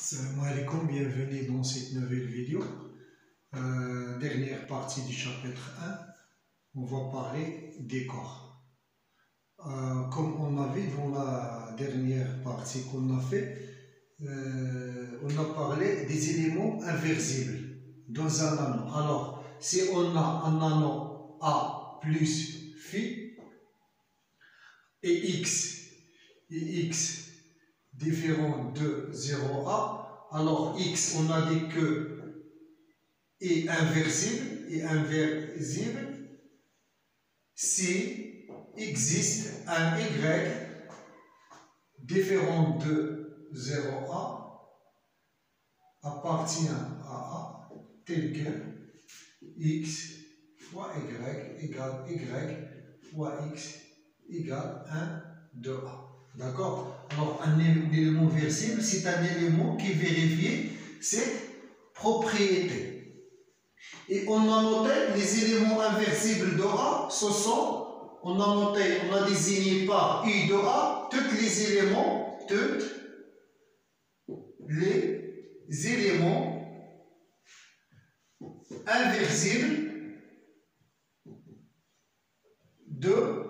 Salam alaikum, bienvenue dans cette nouvelle vidéo. Dernière partie du chapitre 1, on va parler des corps. Comme on a vu dans la dernière partie qu'on a fait, on a parlé des éléments inversibles dans un anneau. Alors, si on a un anneau A plus phi et x différent de 0A, alors x, on a dit que est inversible si existe un y différent de 0A appartient à A tel que x fois y égale y fois x égale 1 de A. D'accord? Alors, un élément versible, c'est un élément qui vérifie cette propriété. Et on a noté les éléments inversibles de A, ce sont, on a désigné par I de A tous les éléments inversibles de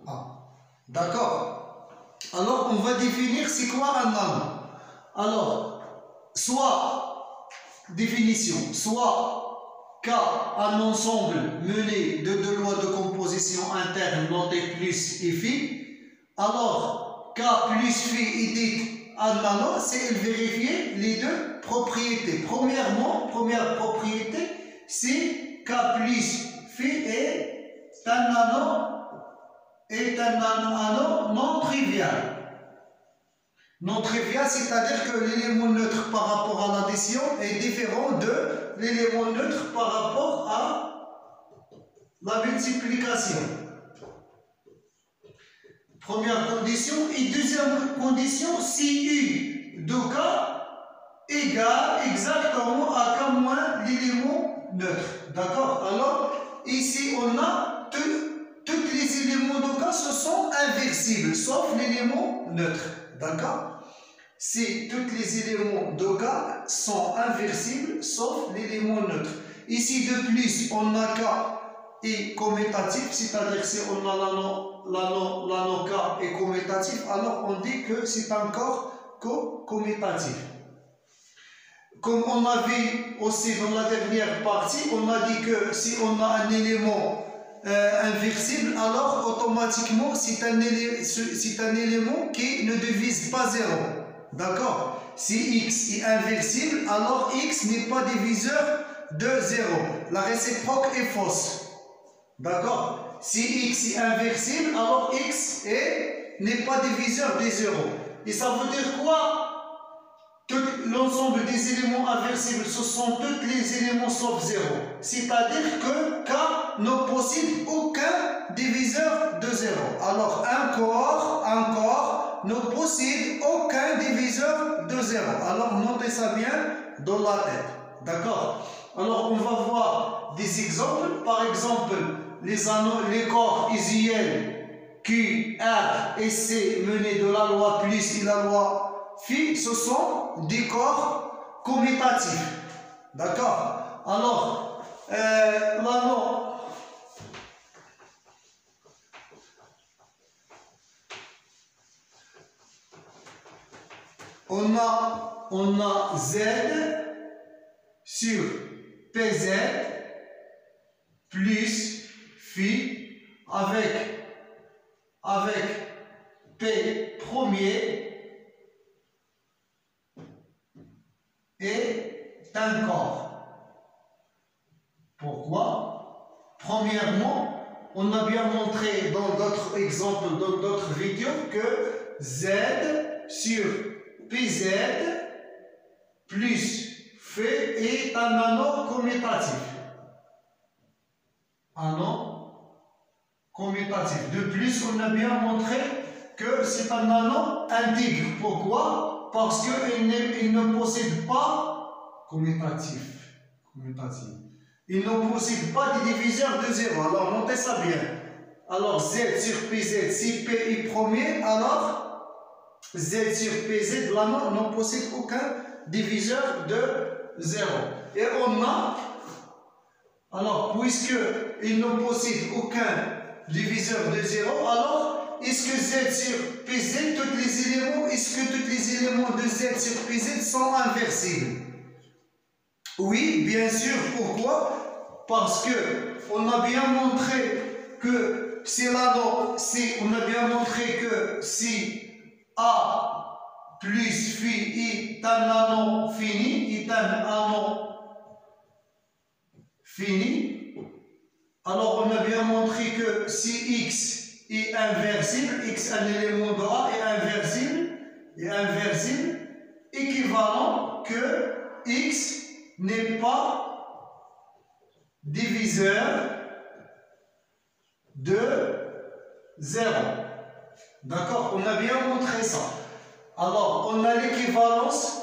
A. D'accord? Alors, on va définir c'est quoi un anneau. Alors, soit définition, soit K, un ensemble mené de deux lois de composition interne notées plus et phi. Alors, K plus phi est dit un anneau, c'est elle vérifier les deux propriétés. Premièrement, première propriété, c'est K plus phi est un anneau non trivial. Non trivial, c'est-à-dire que l'élément neutre par rapport à l'addition est différent de l'élément neutre par rapport à la multiplication. Première condition. Et deuxième condition, si U de K égale exactement à K moins l'élément neutre. D'accord? Alors, ici, on a tous les éléments de K se sont inversibles, sauf l'élément neutre. D'accord? Si tous les éléments de K sont inversibles, sauf l'élément neutre. Ici, de plus, on a K est commutatif, c'est-à-dire si on a l'anneau K est commutatif, alors on dit que c'est encore commutatif. Comme on a vu aussi dans la dernière partie, on a dit que si on a un élément inversible, alors automatiquement c'est un élément qui ne divise pas 0. D'accord? Si x est inversible, alors x n'est pas diviseur de 0. La réciproque est fausse. D'accord? Si x est inversible, alors x n'est pas diviseur de 0. Et ça veut dire quoi? L'ensemble des éléments inversibles, ce sont tous les éléments sauf 0. C'est-à-dire que K ne possède aucun diviseur de 0. Alors, un corps ne possède aucun diviseur de 0. Alors, notez ça bien dans la tête. D'accord? Alors, on va voir des exemples. Par exemple, les corps usuels Q, R et C menés de la loi plus et la loi phi, ce sont des corps commutatifs. D'accord? Alors, l'anneau on a Z sur PZ plus phi avec P premier est un corps. Pourquoi? Premièrement, on a bien montré dans d'autres exemples, dans d'autres vidéos, que Z sur PZ plus phi est un anneau commutatif. Anneau commutatif. De plus, on a bien montré que c'est un anneau intègre. Pourquoi? Parce qu'il ne possède pas commutatif. Il ne possède pas des diviseurs de 0. Alors, notez ça bien. Alors, Z sur PZ, si P est premier, alors Z sur PZ, là n'en possède aucun diviseur de 0. Et on a, alors puisqu'il ne possède aucun diviseur de 0, alors est-ce que Z sur PZ, tous les éléments, est-ce que tous les éléments de Z sur PZ sont inversibles? Oui, bien sûr. Pourquoi? Parce que on a bien montré que si A plus phi est un anneau fini, alors on a bien montré que si X est inversible, X un élément de A est inversible, équivalent que X n'est pas diviseur de 0. D'accord? On a bien montré ça. Alors, on a l'équivalence.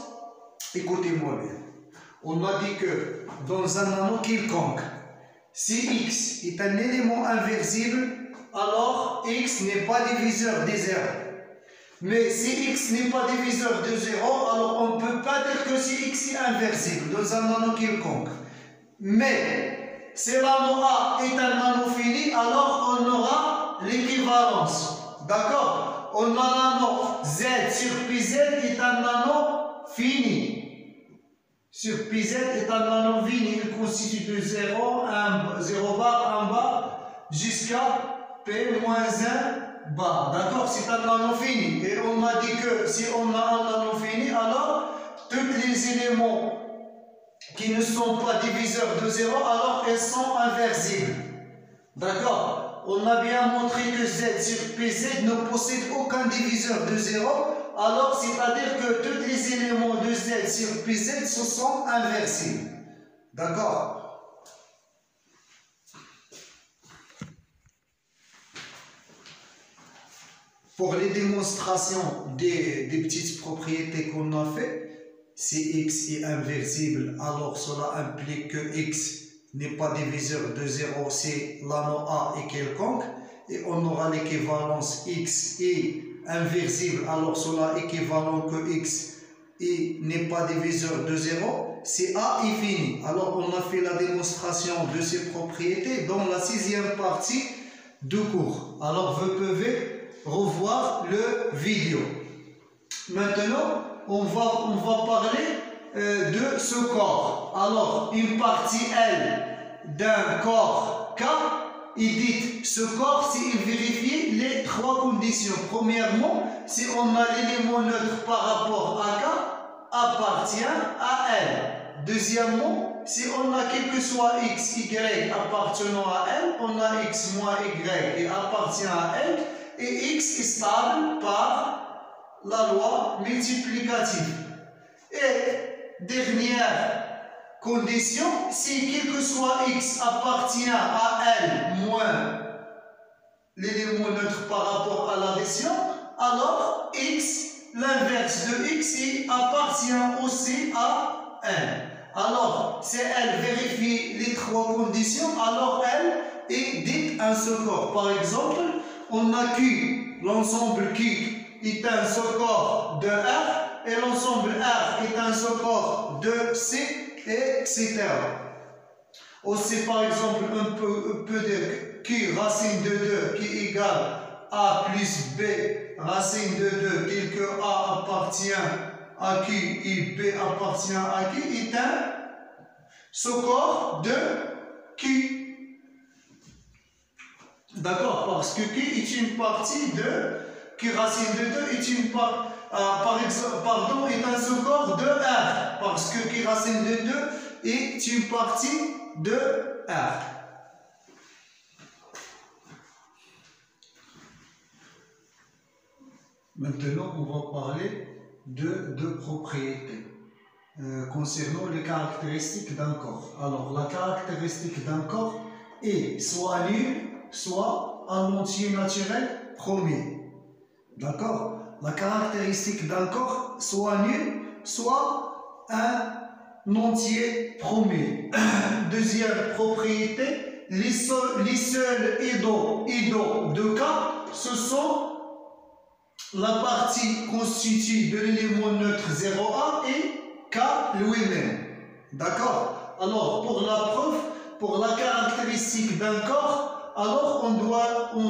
Écoutez-moi bien. On a dit que dans un anneau quelconque, si X est un élément inversible, alors X n'est pas diviseur de 0. Mais si X n'est pas diviseur de 0, alors on ne peut pas dire que si X est inversible dans un anneau quelconque. Mais si l'anneau A est un anneau fini, alors on aura l'équivalence. D'accord? On a l'anneau Z sur PZ est un anneau fini. Sur PZ est un anneau fini. Il constitue de 0 bar, 1 bar, jusqu'à P-1 bar. D'accord? C'est un anneau fini. Et on a dit que si on a un anneau fini, alors tous les éléments qui ne sont pas diviseurs de 0, alors ils sont inversibles. D'accord? On a bien montré que Z sur PZ ne possède aucun diviseur de 0, alors c'est-à-dire que tous les éléments de Z sur PZ se sont inversibles. D'accord? Pour les démonstrations des petites propriétés qu'on a fait, si X est inversible, alors cela implique que X n'est pas diviseur de 0 si l'anneau A est quelconque. Et on aura l'équivalence X est inversible, alors cela est équivalent que X n'est pas diviseur de 0 si A est fini. Alors on a fait la démonstration de ces propriétés dans la 6e partie du cours. Alors vous pouvez revoir le vidéo. Maintenant, on va parler de ce corps. Alors, une partie L d'un corps K, il dit ce corps, c'est il vérifie les 3 conditions. Premièrement, si on a l'élément neutre par rapport à K, appartient à L. Deuxièmement, si on a quel que soit X, Y appartenant à L, on a X moins Y et appartient à L, et X est stable par la loi multiplicative. Et dernière condition, si quel que soit X appartient à L moins l'élément neutre par rapport à l'addition, alors X, l'inverse de X, appartient aussi à L. Alors, si elle vérifie les 3 conditions, alors elle est dite un seul corps. Par exemple, on a Q, l'ensemble Q est un seul corps de R, et l'ensemble R est un seul corps de C, etc. Aussi, par exemple, on peut dire Q racine de 2 qui est égal A plus B racine de 2, tel que A appartient à Q et B appartient à Q, est un sous-corps de Q. D'accord, parce que Q est une partie de Q racine de 2 est une part, est un sous-corps de R, parce que Q racine de 2 est une partie de R. Maintenant, on va parler de deux propriétés concernant les caractéristiques d'un corps. Alors, la caractéristique d'un corps est soit nul, soit un entier naturel premier. D'accord? La caractéristique d'un corps soit nul, soit un entier premier. Deuxième propriété, les seuls idos de K, ce sont la partie constituée de l'élément neutre 0A et K lui-même. D'accord? Alors, pour la preuve, pour la caractéristique d'un corps, alors on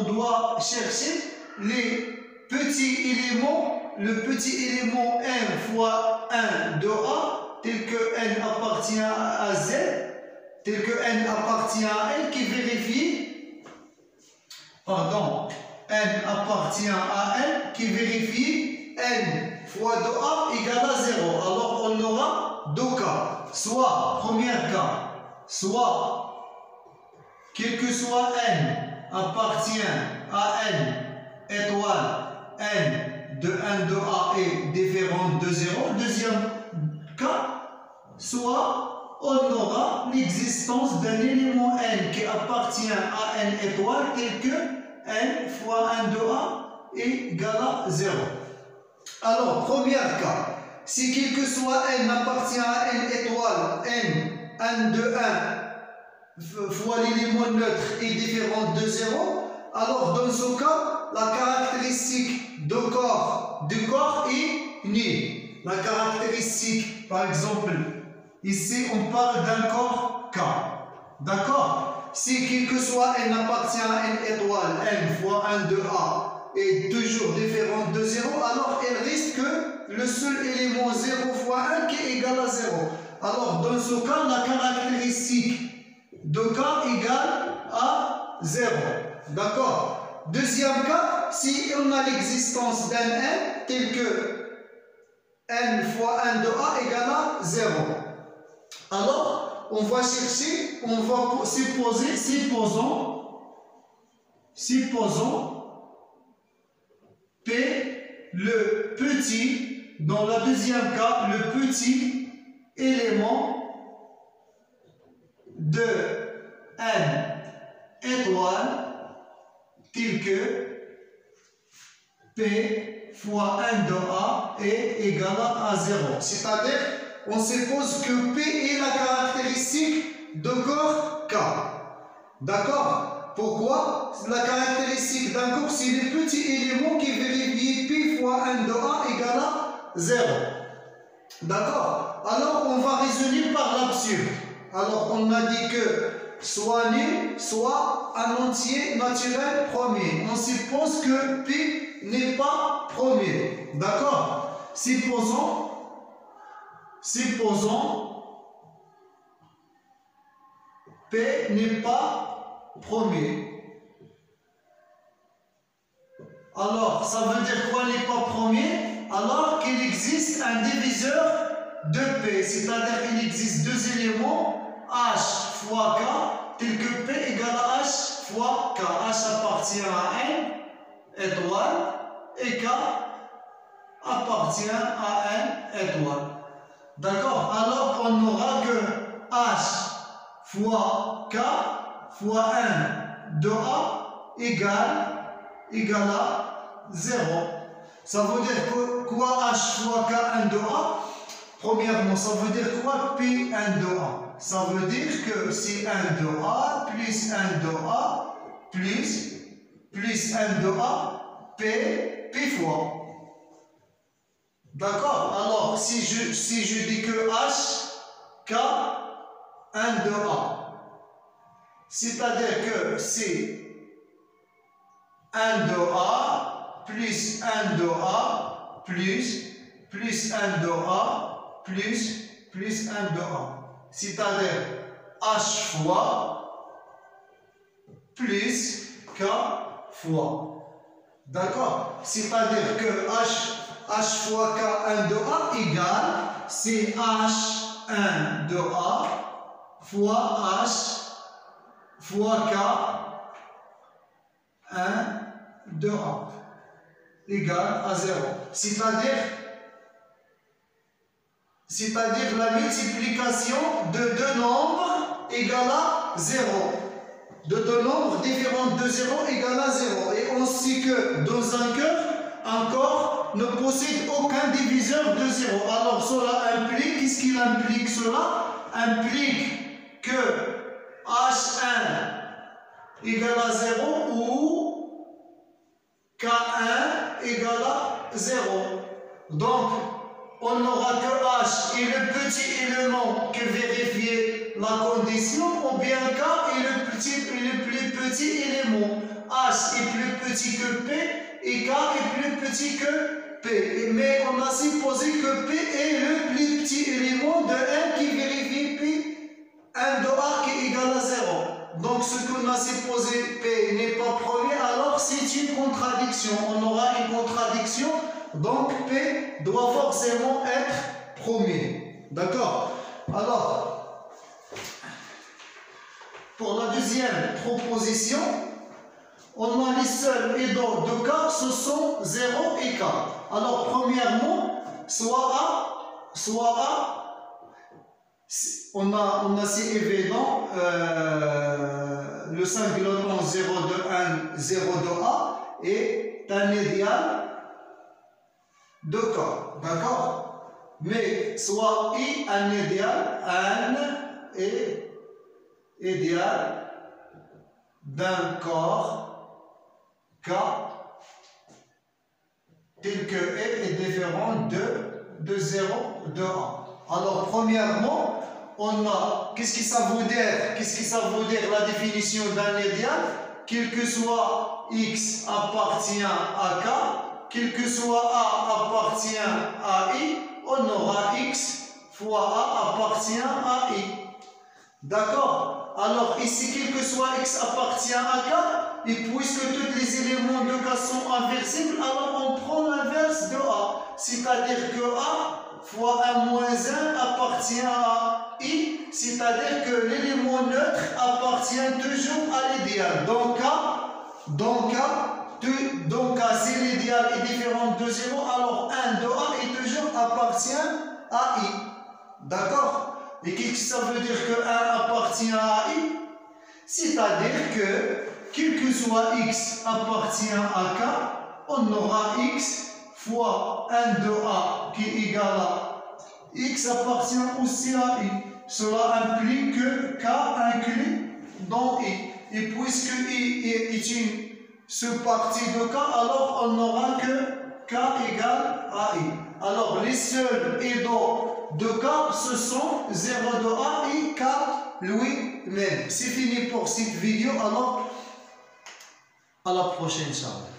doit chercher les petits éléments, le petit élément n fois 1 de A, tel que n appartient à Z, tel que n appartient à L, qui vérifie, pardon, n appartient à N, qui vérifie n fois 2A égale à 0. Alors on aura deux cas, soit, premier cas, soit, quel que soit n appartient à n étoile n de 1 de A est différente de 0. Deuxième cas, soit on aura l'existence d'un élément n qui appartient à n étoile tel que n fois 1 de A est égal à 0. Alors, premier cas, si quel que soit n appartient à n étoile, n de 1 fois l'élément neutre est différent de 0, alors dans ce cas, la caractéristique du corps est nulle. La caractéristique, par exemple, ici on parle d'un corps K. D'accord? Si quel que soit n appartient à n étoile, n fois 1 de A est toujours différente de 0, alors il reste que le seul élément 0 fois 1 qui est égal à 0. Alors dans ce cas, la caractéristique de K égale à 0. D'accord? Deuxième cas, si on a l'existence d'un n tel que n fois 1 de A égale à 0. Alors, on va chercher, on va supposer, supposons P, le petit, dans le deuxième cas, le petit élément de n étoile tel que P fois 1 de A est égal à 0. C'est-à-dire, on suppose que P est la caractéristique de corps K. D'accord? Pourquoi? La caractéristique d'un corps, c'est les petits éléments qui vérifient P fois 1 de A égale à 0. D'accord? Alors, on va raisonner par l'absurde. Alors, on a dit que soit nul, soit un entier naturel premier. On suppose que P n'est pas premier. D'accord? Supposons P n'est pas premier. Alors, ça veut dire quoi n'est pas premier? Alors qu'il existe un diviseur de P, c'est-à-dire qu'il existe deux éléments H fois K, tel que P égale à H fois K. H appartient à n étoile et K appartient à n étoile. D'accord? Alors on aura que H fois K fois 1 de A égale à 0. Ça veut dire que quoi H fois K1 de A? Premièrement, ça veut dire quoi P1 de A? Ça veut dire que c'est 1 de A plus 1 de A plus 1 de A P fois. D'accord? Alors, si je dis que H, K, 1 de A, c'est-à-dire que c'est 1 de A plus 1 de A plus 1 de A plus 1 de A. C'est-à-dire H fois plus K fois. D'accord? C'est-à-dire que H fois K1 de A égale, c'est H1 de A fois H fois K1 de A égale à 0. C'est-à-dire la multiplication de deux nombres égale à 0. De deux nombres différents de 0 égale à 0. Et on sait que dans un cœur, un corps ne possède aucun diviseur de 0. Alors cela implique, qu'est-ce qu'il implique cela? Implique que H1 égale à 0 ou K1 égale à 0. Donc, on n'aura que H et le petit élément que vérifier la condition, ou bien K et le plus petit élément. H est plus petit que P et K est plus petit que P. Mais on a supposé que P est le plus petit élément de 1 qui vérifie P, 1 de A qui est égal à 0. Donc ce qu'on a supposé P n'est pas premier, alors c'est une contradiction. On aura une contradiction, donc P doit forcément être premier. D'accord? Alors, pour la deuxième proposition, on a les seuls aidants de K, ce sont 0 et K. Alors, premièrement, soit A, on a ces évidents, le singleton 0 de 1, 0 de A, est un idéal de K. D'accord? Mais soit I, un idéal d'un corps K tel que E est différent de 0 de A. Alors, premièrement, on a, qu'est-ce que ça veut dire la définition d'un idéal? Quel que soit X appartient à K, quel que soit A appartient à I, on aura X fois A appartient à I. D'accord? Alors ici, quel que soit X appartient à K, et puisque tous les éléments de K sont inversibles, alors on prend l'inverse de A. C'est-à-dire que A fois 1 moins 1 appartient à I, c'est-à-dire que l'élément neutre appartient toujours à l'idéal. Donc K, si l'idéal est différent de 0, alors 1 de A est toujours appartient à I. D'accord? Et qu'est-ce que ça veut dire que 1 appartient à I? C'est-à-dire que, quel que soit X appartient à K, on aura X fois 1 de A qui est égal à X appartient aussi à I. Cela implique que K inclut dans I. Et puisque I est une sous-partie de K, alors on n'aura que K égale à I. Alors les seuls aidants de K, ce sont 0 de A et K lui-même. C'est fini pour cette vidéo, alors à la prochaine, Inch'Allah.